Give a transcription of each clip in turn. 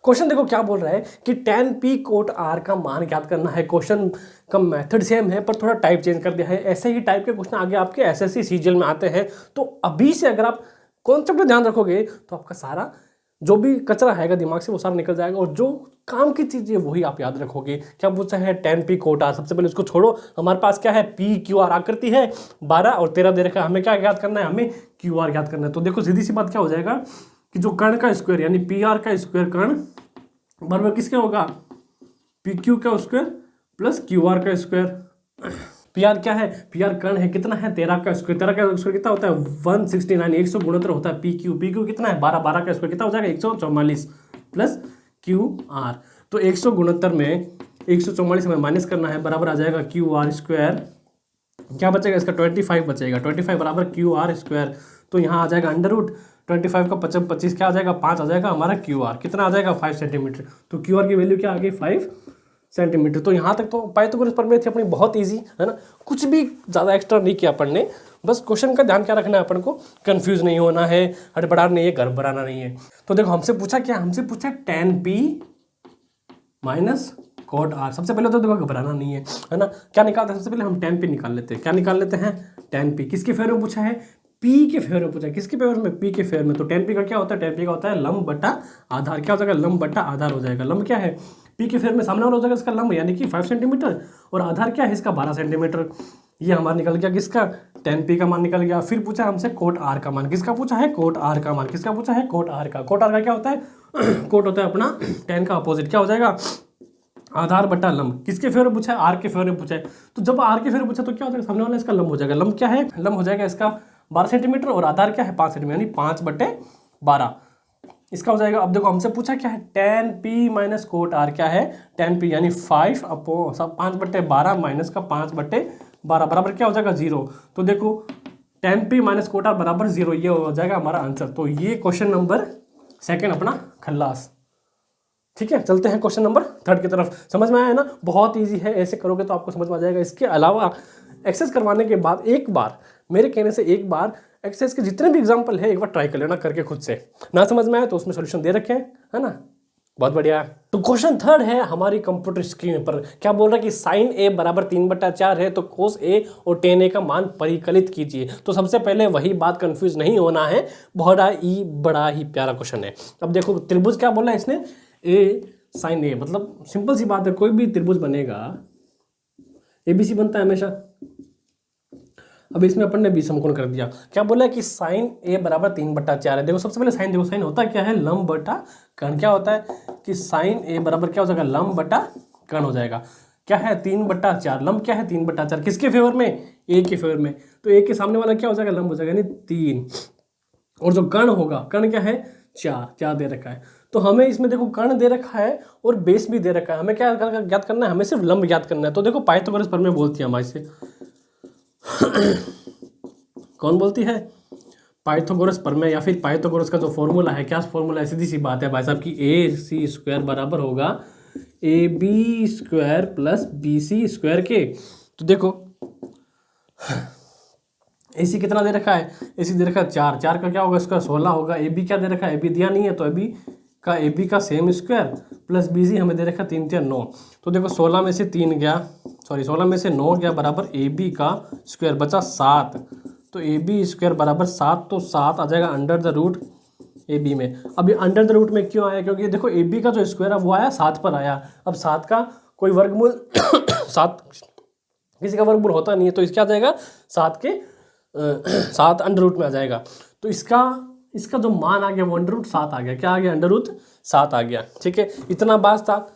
Question देखो क्या बोल रहा है कि tan p कोट r का मान ज्ञात करना है। क्वेश्चन का मेथड सेम है पर थोड़ा टाइप चेंज कर दिया है। ऐसे ही टाइप के क्वेश्चन आगे आपके एसएससी सीजीएल में आते हैं। तो अभी से अगर आप कॉन्सेप्ट पे ध्यान रखोगे तो आपका सारा जो भी कचरा है दिमाग से वो सारा निकल जाएगा और जो काम की चीज़ है वही आप याद रखोगे। क्या पूछा है tan p कोट r। सबसे पहले उसको छोड़ो, हमारे पास क्या है p q r आकृति है 12 और 13 दे रखा है। हमें क्या याद करना है, हमें q r याद करना है। तो देखो सीधी सी बात क्या हो जाएगा कि जो कर्ण का स्क्वायर यानी पी आर का स्क्वायर कर्ण बराबर किसके होगा, पी क्यू का स्क्वायर प्लस क्यू आर का स्क्वायर। पी आर क्या है, पी आर कर्ण है, कितना है 13 का स्क्वायर। 13 का स्क्वायर कितना होता है 169, 100 गुणोत्तर होता है पी क्यू कितना है 12, 12 का स्क्वायर कितना हो जाएगा 144 प्लस क्यू आर। तो 100 गुणोत्तर में 144 हमें माइनस करना है, बराबर आ जाएगा क्यू आर स्क्वायर। क्या बचेगा इसका 25 बचेगा, 25 बराबर क्यू आर स्क्वायर। तो यहाँ आ जाएगा अंडर रूट 25 का 25 क्या आ जाएगा 5 आ जाएगा हमारा क्यू आर कितना आ जाएगा 5 सेंटीमीटर। तो क्यू आर की वैल्यू क्या आ गई 5 सेंटीमीटर। तो यहाँ तक तो पाइथागोरस प्रमेय थी अपनी बहुत इजी है ना, कुछ भी ज़्यादा एक्स्ट्रा नहीं किया अपन ने। बस क्वेश्चन का ध्यान क्या रखना है अपन को, कंफ्यूज नहीं होना है, हड़बड़ाना नहीं है, गड़बड़ाना नहीं है। तो देखो हमसे पूछा क्या, हमसे पूछा tan p minus cot r। सबसे पहले तो देखो घबराना नहीं है ना। क्या निकालते हैं सबसे पहले हम tan p निकाल लेते हैं। क्या निकाल लेते हैं tan p। किसके फेवर में पूछा है, p के फेवर में पूछा है। किसके फेवर में, p के फेवर में। तो tan p का क्या होता है, tan p का होता है लंब बटा आधार। क्या हो जाएगा लंब बटा आधार हो जाएगा। लंब क्या है p के फेवर में सामने वाला हो जाएगा इसका लंब यानी कि 5 सेंटीमीटर और आधार क्या है इसका 12 सेंटीमीटर। ये हमारा निकल गया किसका tan p का मान निकल गया। फिर पूछा हमसे कोट r का मान। किसका पूछा है कोट r का मान। किसका पूछा है कोट r का। कोट r का क्या होता है कोट होता है अपना tan का अपोजिट। क्या हो जाएगा आधार बटा लंब। किसके फेवर में पूछा है आर के फेवर में पूछा है। तो जब आर के फेवर में पूछा तो क्या हो जाएगा सामने वाला इसका लंब हो जाएगा। लंब क्या है, लंब हो जाएगा इसका 12 सेंटीमीटर और आधार क्या है 5 सेंटीमीटर यानी 5/12 इसका हो जाएगा। अब देखो हमसे पूछा क्या है tan p minus cot r। क्या है tan p यानी 5/12 माइनस का 5/12 बराबर क्या हो जाएगा 0। तो देखो tan p minus cot r बराबर 0, ये हो जाएगा हमारा आंसर। तो ये क्वेश्चन नंबर 2 अपना खल्लास। ठीक है, चलते हैं क्वेश्चन नंबर 3 की तरफ। समझ में आया है ना, बहुत इजी है, ऐसे करोगे तो आपको समझ में आ जाएगा। इसके अलावा एक्सरसाइज करवाने के बाद एक बार मेरे कहने से एक बार एक्सरसाइज के जितने भी एग्जांपल है एक बार ट्राई कर लेना करके खुद से। ना समझ में आए तो उसमें सोल्यूशन दे रखे हैं है ना, बहुत बढ़िया। तो क्वेश्चन 3 है हमारी कंप्यूटर स्क्रीन पर। क्या बोल रहा है कि साइन ए बराबर 3/4 है तो कोस ए और टेन ए का मान परिकलित कीजिए। तो सबसे पहले वही बात, कंफ्यूज नहीं होना है, बड़ा ही प्यारा क्वेश्चन है। अब देखो त्रिभुज क्या बोला है इसने, ए साइन ए, मतलब सिंपल सी बात है, कोई भी त्रिभुज बनेगा एबीसी बनता है हमेशा। अब इसमें अपन ने बी समकोण कर दिया। क्या बोला है कि साइन ए बराबर 3/4 है। देखो सबसे पहले साइन, देखो साइन होता क्या है लंब बटा कर्ण। क्या होता है कि साइन ए बराबर क्या हो जाएगा लंब बटा कर्ण हो जाएगा। क्या है 3/4, लंब क्या है 3/4 किसके फेवर में, ए के फेवर में। तो ए के सामने वाला क्या हो जाएगा लंब हो जाएगा यानी 3 और जो कर्ण होगा, कर्ण क्या है 4 दे रखा है। तो हमें इसमें देखो कर्ण दे रखा है और बेस भी दे रखा है। हमें क्या ज्ञात करना है, हमें सिर्फ लंब ज्ञात करना है। तो देखो पाइथागोरस प्रमेय बोलती है हमारे से कौन बोलती है, पाइथागोरस प्रमेय या फिर पाइथागोरस का जो फॉर्मूला है। क्या फॉर्मूला है, सीधी सी बात है भाई साहब की ए सी स्क्वायर बराबर होगा A B square plus B C square के। तो देखो ए सी कितना दे रखा है, ए सी दे रखा है 4 का क्या होगा इसका 16 होगा। ए बी क्या दे रखा है, ए बी दिया नहीं है तो ए बी का same square plus B C हमें दे रखा 3 3 9। तो देखो 16 में से 3 गया, सॉरी 16 में से 9 गया बराबर ए बी का स्क्वायर बचा 7। तो ए बी स्क्वायर बराबर 7, तो 7 आ जाएगा under the root A B में। अब ये अंडर द रूट में क्यों आया, क्योंकि देखो ए बी का जो स्क्वायर है वो आया 7 पर आया। अब 7 का कोई वर्गमूल 7 किसी का वर्गमूल होता नहीं है, तो इसका आ जाएगा 7 अंडर रूट में आ जाएगा। तो इसका जो मान आ गया वो अंडर रूट 7 आ गया। क्या आ गया अंडर रूट 7 आ गया। ठीक है, इतना बात था,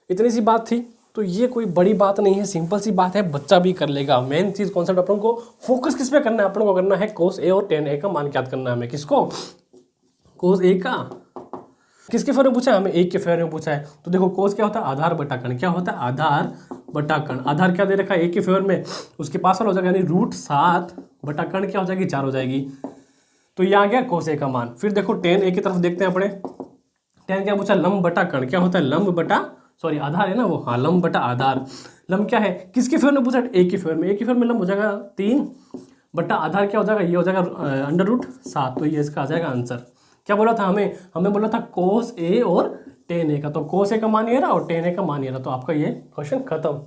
इतनी सी बात थी। तो ये कोई बड़ी बात नहीं है, सिंपल सी बात है, बच्चा भी कर लेगा। मेन चीज़ कॉन्सेप्ट अपन को फोकस किस पे करना है, अपन को करना है कोस ए और टेन ए का मान ज्ञात करना है हमें। किसको, कोस ए का। किसके फेवर में पूछा है, हमें एक के फेवर में पूछा है। तो देखो कोस क्या होता है आधार बटा कर्ण। क्या होता है आधार बटा कर्ण। आधार क्या दे रखा है एक के फेवर में, उसके पास वाला हो जाएगा यानी रूट 7 बटा कर्ण क्या हो जाएगी 4 हो जाएगी। तो ये आ गया कोस ए का मान। फिर देखो टेन ए की तरफ देखते हैं अपने। टेन क्या पूछा लंब बटा कर्ण। क्या होता है लंब बटा, सॉरी आधार है ना वो, हाँ लंब बटा आधार। लंब क्या है किसके फेवर में पूछा, ए के फेवर में। ए के फेवर में लंब हो जाएगा 3 बटा आधार क्या हो जाएगा, ये हो जाएगा अंडर रूट 7। तो ये इसका आ जाएगा आंसर। क्या बोला था हमें? हमें बोला था cos A और tan A का, तो cos A का मान ये रहा और tan A का मान ये रहा, तो आपका ये क्वेश्चन खत्म।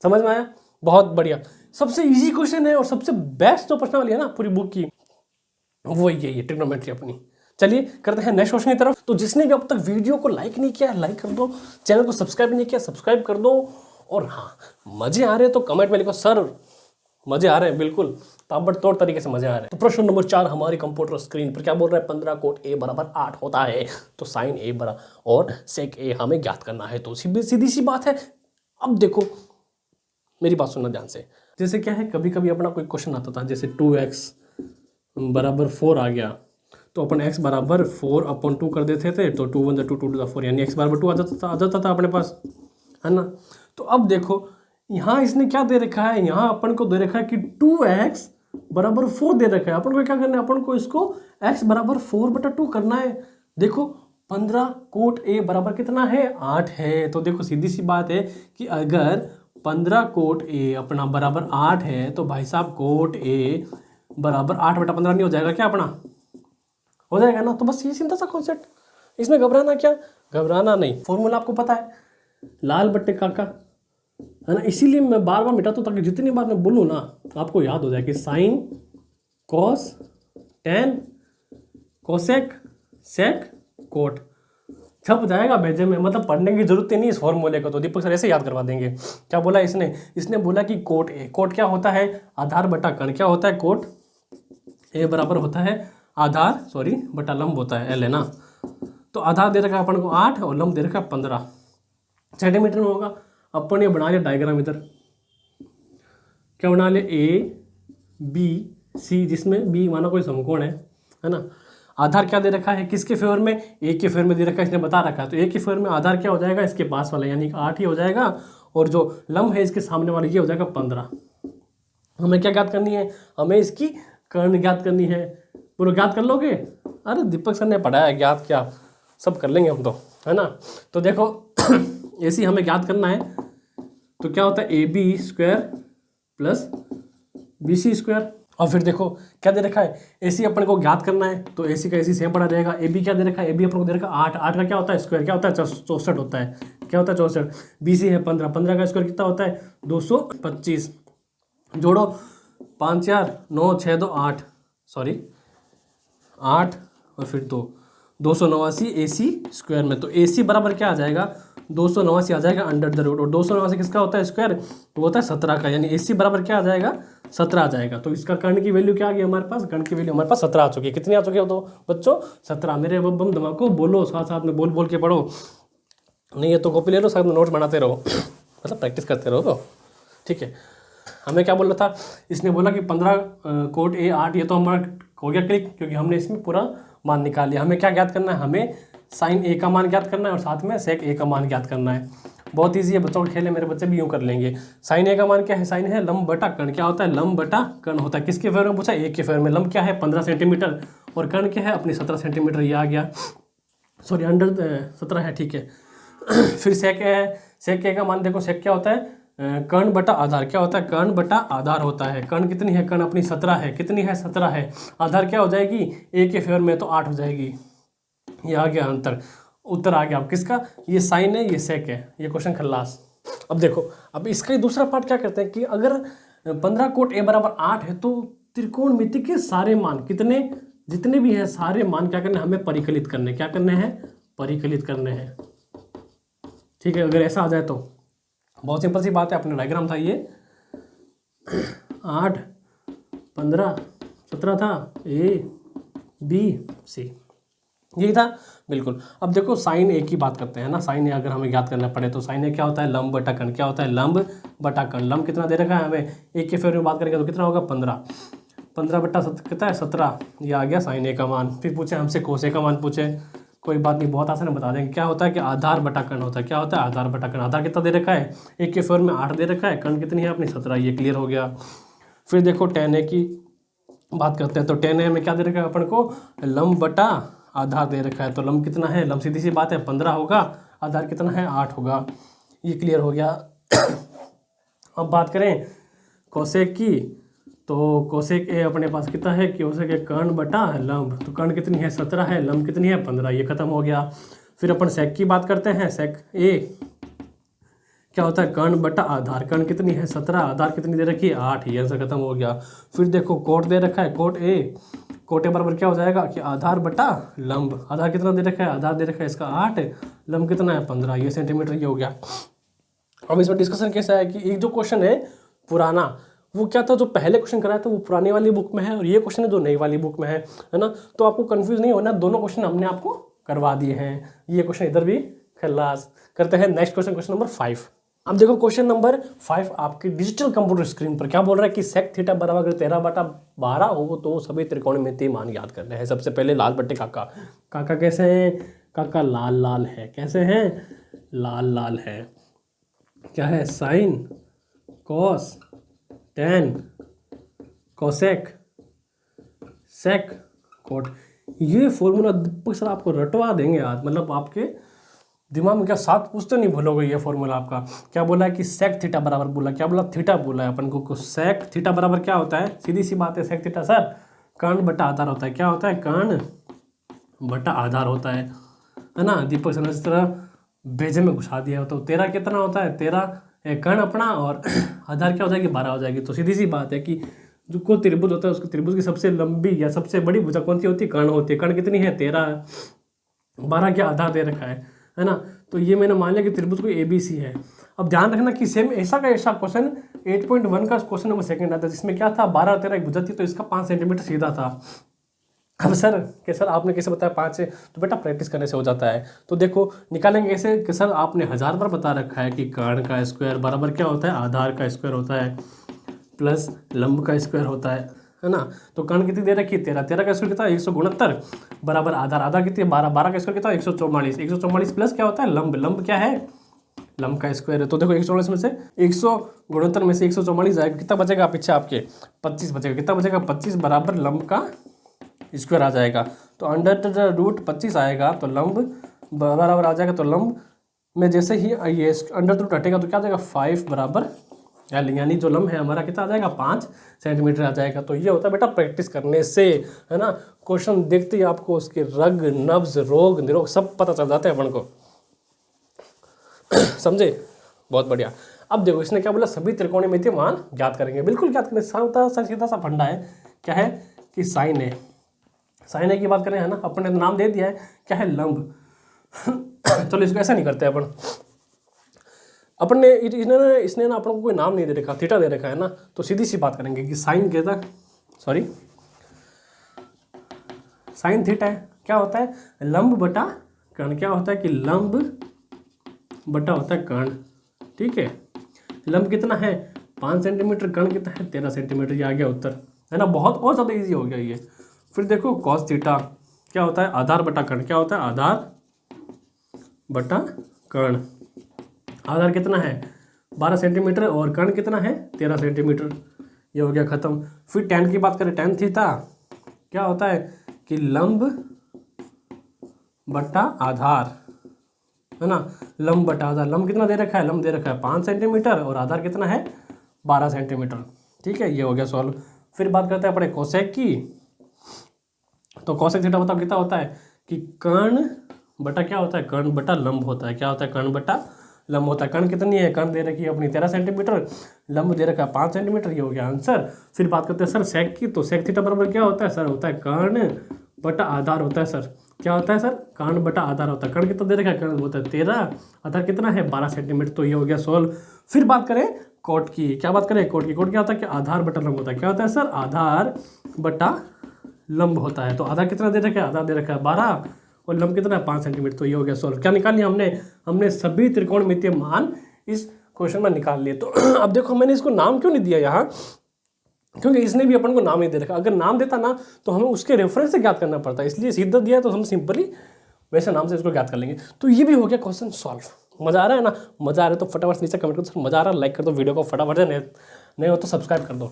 समझ में आया? बहुत बढ़िया। सबसे इजी क्वेश्चन है और सबसे बेस्ट जो प्रश्नावली है ना पूरी बुक की, वो ये ट्रिग्नोमेट्री अपनी। चलिए करते हैं नेक्स्ट क्वेश्चन की तरफ। तो जिसने भी अब तक वीडियो को लाइक नहीं किया लाइक कर दो, चैनल को सब्सक्राइब नहीं किया सब्सक्राइब कर दो, और हाँ मजे आ रहे हैं तो कमेंट में लिखो सर मजे आ रहे हैं, बिल्कुल ताबड़तोड़ तरीके से मजे आ रहे हैं। तो प्रश्न नंबर 4 हमारी कंप्यूटर स्क्रीन पर क्या बोल रहा है? 15 कोट A बराबर 8 होता है तो साइन A बराबर और सेक A हमें ज्ञात करना है। तो सीधी सी बात है। अब देखो मेरी बात सुनना ध्यान से। जैसे क्या है, कभी कभी अपना कोई क्वेश्चन आता था, जैसे 2x बराबर 4 आ गया, तो अपन x बराबर 4/2 कर देते थे, तो 2 1 2 2 2 4 यानी x बराबर 2 आ जाता था अपने पास, है ना। तो अब देखो यहाँ इसने क्या दे रखा है, यहाँ अपन को दे रखा है कि 2x बराबर 4 दे रखा है। अपन को क्या करना है, अपन को इसको x बराबर 4/2 करना है। देखो 15 कोट A बराबर कितना है? 8 है। तो देखो सीधी सी बात है कि अगर 15 कोट A अपना बराबर 8 है तो भाई साहब कोट A बराबर 8/15 नहीं हो जाएगा क्या अपना? हो जाएगा ना। तो बस ये सिंपल सा कॉन्सेप्ट, इसमें घबराना क्या? घबराना नहीं। फॉर्मूला आपको पता है, लाल बट्टे काका, है ना। इसीलिए मैं बार बार मिटाता हूँ ताकि जितनी बार मैं बोलूँ ना आपको याद हो जाए कि sine cos tan cosec sec cot छप जाएगा भेजे में, मतलब पढ़ने की जरूरत ही नहीं इस फॉर्मूले को, तो दीपक सर ऐसे याद करवा देंगे। क्या बोला इसने बोला कि कोट ए, कोट क्या होता है? आधार बटा कण। क्या होता है? कोट ए बराबर होता है आधार बटा लंब होता है, एल है ना। तो आधार दे रखा है अपन को 8 और लंब दे रखा है 15 सेंटीमीटर में होगा। अपन ये बना लिया डायग्राम इधर, क्या बना लिया? ABC, जिसमें बी माना कोई समकोण है ना। आधार क्या दे रखा है? किसके फेवर में? ए के फेवर में दे रखा है, इसने बता रखा है। तो ए के फेवर में आधार क्या हो जाएगा? इसके पास वाला यानी कि 8 ही हो जाएगा, और जो लंब है इसके सामने वाला ये हो जाएगा 15। हमें क्या ज्ञात करनी है? हमें इसकी कर्ण ज्ञात करनी है। बोलो ज्ञात कर लोगे? अरे दीपक सर ने पढ़ाया है, ज्ञात क्या सब कर लेंगे हम तो, है ना। तो देखो AC हमें ज्ञात करना है, तो क्या होता है? AB² plus BC²। और फिर देखो क्या दे रखा है? AC अपन को ज्ञात करना है, तो AC का AC सेम पड़ा रहेगा। AB क्या दे रखा है? AB अपन को दे रखा है 8, 8 का क्या होता है? स्क्वायर क्या होता है? 64 होता है। क्या होता है? 64। BC है 15, 15 का स्क्वायर कितना होता है? 225। जोड़ो 5 4 9 6 2 8 8 और फिर 289 AC² में। तो AC बराबर क्या आ जाएगा? 289 आ जाएगा अंडर द रूट, और 289 किसका होता है स्क्वायर? वो होता है 17 का, यानी AC बराबर क्या आ जाएगा? 17 आ जाएगा। तो इसका कर्ण की वैल्यू क्या आ गई हमारे पास? कर्ण की वैल्यू हमारे पास 17 आ चुकी है। कितनी आ चुकी है तो बच्चों? 17। मेरे बम दिमाग को बोलो, साथ साथ में बोल बोल के पढ़ो, नहीं है तो कॉपी ले लो, साथ में नोट्स बनाते रहो मतलब प्रैक्टिस करते रहो। तो ठीक है, हमें क्या बोला था? इसने बोला कि 15 कोट A 8, ये तो हमारा हो गया क्लिक, क्योंकि हमने इसमें पूरा मान निकाल लिया। हमें क्या ज्ञात करना है? हमें साइन A का मान ज्ञात करना है और साथ में सेक A का मान ज्ञात करना है। बहुत ईजी है, बच्चों का खेल है, मेरे बच्चे भी यूँ कर लेंगे। साइन A का मान क्या है? साइन है लंब बटा कर्ण। क्या होता है? लंब बटा कर्ण होता है। किसके फेवर में पूछा? A के फेवर में। लंब क्या है? 15 सेंटीमीटर, और कर्ण क्या है? अपनी 17 सेंटीमीटर, ये आ गया, सॉरी अंडर 17 है, ठीक है। फिर सेक है, सेक A का मान देखो, सेक क्या होता है? कर्ण बटा आधार। क्या होता है? कर्ण बटा आधार होता है। कर्ण कितनी है? कर्ण अपनी 17 है। कितनी है? 17 है। आधार क्या हो जाएगी? A के फेवर में तो 8 हो जाएगी। ये आ गया अंतर, उत्तर आ गया। अब किसका? ये साइन है, ये सेक है, ये क्वेश्चन खल्लास। अब देखो, अब इसका ही दूसरा पार्ट क्या करते हैं कि अगर 15 कोट A बराबर 8 है तो त्रिकोणमिति के सारे मान कितने, जितने भी हैं सारे मान क्या करने? हमें परिकलित करने। क्या करने हैं? परिकलित करने हैं। ठीक है, अगर ऐसा आ जाए तो बहुत सिंपल सी बात है, अपना डायग्राम था ये 8 15 17 था, ABC यही था, बिल्कुल। अब देखो साइन A की बात करते हैं ना। साइन A अगर हमें ज्ञात करना पड़े तो साइन A क्या होता है? लंब बटा कर्ण। क्या होता है? लंब बटा कर्ण। लंब कितना दे रखा है हमें? A के फेवर में बात करेंगे तो कितना होगा? 15 बटा कितना है? 17। ये आ गया साइन A का मान। फिर पूछे हमसे कोस A का मान पूछे, कोई बात नहीं, बहुत आसान है, बता देंगे। क्या होता है कि आधार बटा कर्ण होता है। क्या होता है? आधार बटा कर्ण। आधार कितना दे रखा है? A के फेवर में 8 दे रखा है, कर्ण कितनी है अपनी? 17। ये क्लियर हो गया। फिर देखो tan A की बात करते हैं, तो tan A में क्या दे रखा है अपन को? लंब बटा आधार दे रखा है। तो लंब कितना है? लंब सीधी सी बात है 15 होगा, आधार कितना है? 8 होगा। ये क्लियर हो गया। अब बात करें कोसेक की, तो कोसेक ए अपने पास कितना है, कोसेक ए कर्ण बटा लंब, तो कर्ण कितनी है 17 है, लंब कितनी है 15, ये खत्म हो गया। फिर अपन सेक की बात करते हैं, सेक ए क्या होता है कर्ण बटा आधार, कर्ण कितनी है 17, आधार कितनी दे रखी है 8, ये आंसर खत्म हो गया। फिर देखो कोट दे रखा है, कोट ए बराबर क्या हो जाएगा कि आधार बटा लंब, आधार कितना दे रखा है, आधार दे रखा है इसका 8, लंब कितना है 15, ये सेंटीमीटर, ये हो गया। अब इसमें डिस्कशन कैसा है कि एक जो क्वेश्चन है पुराना वो क्या था, जो पहले क्वेश्चन कराया था वो पुरानी वाली बुक में है, और ये क्वेश्चन है जो नई वाली बुक में है ना, तो आपको कंफ्यूज नहीं होना, दोनों क्वेश्चन हमने आपको करवा दिए हैं, ये क्वेश्चन इधर भी खलास करते हैं। Next question, question number 5। अब देखो क्वेश्चन नंबर 5 आपकी डिजिटल कंप्यूटर स्क्रीन पर क्या बोल रहा है कि सेक थीटा बराबर अगर 13/12 हो तो सभी त्रिकोणमितीय मान याद करने हैं। सबसे पहले लाल बट्टे काका, काका कैसे हैं, काका लाल लाल है, कैसे हैं लाल लाल है, क्या है sine cos tan cosec sec cot, ये फॉर्मूला दीपक सर आपको रटवा देंगे आज, मतलब आपके दिमाग में क्या 7 पूछते नहीं भूलोगे ये फॉर्मूला आपका। क्या बोला है कि सेक थीटा बराबर बोला, क्या बोला थीटा बोला है अपन को, सेक थीटा बराबर क्या होता है, सीधी सी बात है, सेक थीटा सर कर्ण बटा आधार होता है, क्या होता है कर्ण बटा आधार होता है ना। दीपक सर ने इस तरह भेजे में घुसा दिया, तो 13 कितना होता है, 13 कर्ण अपना और आधार क्या हो जाएगी 12 हो जाएगी। तो सीधी सी बात है कि जो को त्रिभुज होता है उसके त्रिभुज की सबसे लंबी या सबसे बड़ी भुजा कौन सी होती है, कर्ण होती है, कर्ण कितनी है 13, 12 क्या आधार दे रखा है ना। तो ये मैंने मान लिया कि त्रिभुज को ABC है। अब ध्यान रखना कि सेम ऐसा का ऐसा क्वेश्चन 8.1 का क्वेश्चन नंबर 2 आता है, जिसमें क्या था 12 और 13 एक भुजा थी, तो इसका 5 सेंटीमीटर सीधा था। अब सर कि सर आपने कैसे बताया 5 से, तो बेटा प्रैक्टिस करने से हो जाता है। तो देखो निकालेंगे कैसे कि सर आपने 1000 बार बता रखा है कि कर्ण का स्क्वायर बराबर क्या होता है, आधार का स्क्वायर होता है प्लस लंब का स्क्वायर होता है ना। तो कर्ण कितनी दे रखी है 13, 13 का स्क्वायर कितना 169 बराबर आधार, आधार कितनी 12, 12 का स्क्वायर कितना 144, 144 प्लस क्या होता है लंब, लंब क्या है लंब का स्क्वायर है। तो देखो 144 में से 169 में से 144 जाएगा, कितना बचेगा पीछे आपके 25 बचेगा, कितना बचेगा 25 बराबर लंब का स्क्वायर आ जाएगा। तो √25 आएगा, तो लंब बराबर आ जाएगा, तो लंब में जैसे ही ये √रूट हटेगा तो क्या आ जाएगा 5 बराबर L, यानी जो लंब है हमारा कितना आ जाएगा 5 सेंटीमीटर आ जाएगा। तो ये होता है बेटा प्रैक्टिस करने से, है ना। क्वेश्चन देखते ही आपको उसके रग नब्ज रोग निरोग सब पता चल जाते हैं अपन को, समझे, बहुत बढ़िया। अब देखो इसने क्या बोला, सभी त्रिकोणमितीय मान ज्ञात करेंगे, बिल्कुल ज्ञात करेंगे, सीधा सा फंडा है, क्या है कि साइन है, साइन है की बात करें है ना, अपन ने नाम दे दिया है क्या है लंब। चलो इसको ऐसा नहीं करते अपन ने इसने ना अपन को कोई नाम नहीं दे रखा, थीटा दे रखा है ना, तो सीधी सी बात करेंगे कि साइन थीटा है, क्या होता है लंब बटा कर्ण, क्या होता है कि लंब बटा होता है कर्ण, ठीक है। लंब कितना है 5 सेंटीमीटर, कर्ण कितना है 13 सेंटीमीटर, ये आ गया उत्तर, है ना, बहुत और ज़्यादा ईजी हो गया ये। फिर देखो कॉस थीटा क्या होता है आधार बटा कर्ण, क्या होता है आधार बटा कर्ण, आधार कितना है 12 सेंटीमीटर और कर्ण कितना है 13 सेंटीमीटर, ये हो गया खत्म। फिर tan की बात करें, tan थीटा क्या होता है कि लंब बटा आधार, है ना, लंब बटा आधार, लंब कितना दे रखा है, लंब दे रखा है 5 सेंटीमीटर और आधार कितना है 12 सेंटीमीटर, ठीक है, ये हो गया सॉल्व। फिर बात करते हैं अपने कोसेक की, तो कोसेक थीटा बताओ कितना होता है कि कर्ण बटा क्या होता है, कर्ण बटा लंब होता है, क्या होता है कर्ण बटा लंब होता है। कर्ण कितनी है, कर्ण दे रखी है अपनी 13 सेंटीमीटर, लंब दे रखा है 5 सेंटीमीटर, ये हो गया आंसर। फिर बात करते हैं सर सेक की, तो सेक थीटा बराबर क्या होता है सर, होता है कर्ण बटा आधार होता है सर, क्या होता है सर कर्ण बटा आधार होता है, कर्ण कितना दे रखा है कर्ण होता है 13, आधार कितना है 12 सेंटीमीटर, तो ये हो गया सॉल्व। फिर बात करें कोट की, क्या बात करें कोट की, कोट क्या होता है कि आधार बटा लंब होता है, क्या होता है सर आधार बटा लंब होता है। तो आधार कितना दे रखा है, आधार दे रखा है 12 और लंब कितना है 5 सेंटीमीटर, तो ये हो गया सॉल्व। क्या निकाल लिया हमने सभी त्रिकोणमितीय मान इस क्वेश्चन में निकाल लिए। तो अब देखो मैंने इसको नाम क्यों नहीं दिया यहाँ, क्योंकि इसने भी अपन को नाम नहीं दे रखा, अगर नाम देता ना तो हमें उसके रेफरेंस से ज्ञात करना पड़ता है, इसलिए सीधा दिया है तो हम सिंपली वैसे नाम से इसको ज्ञात कर लेंगे। तो ये भी हो गया क्वेश्चन सॉल्व। मज़ा आ रहा है ना, मज़ा आ रहा है तो फटाफट नीचे कमेंट करो, मज़ा आ रहा है लाइक कर दो वीडियो को फटाफट से, नहीं हो तो सब्सक्राइब कर दो।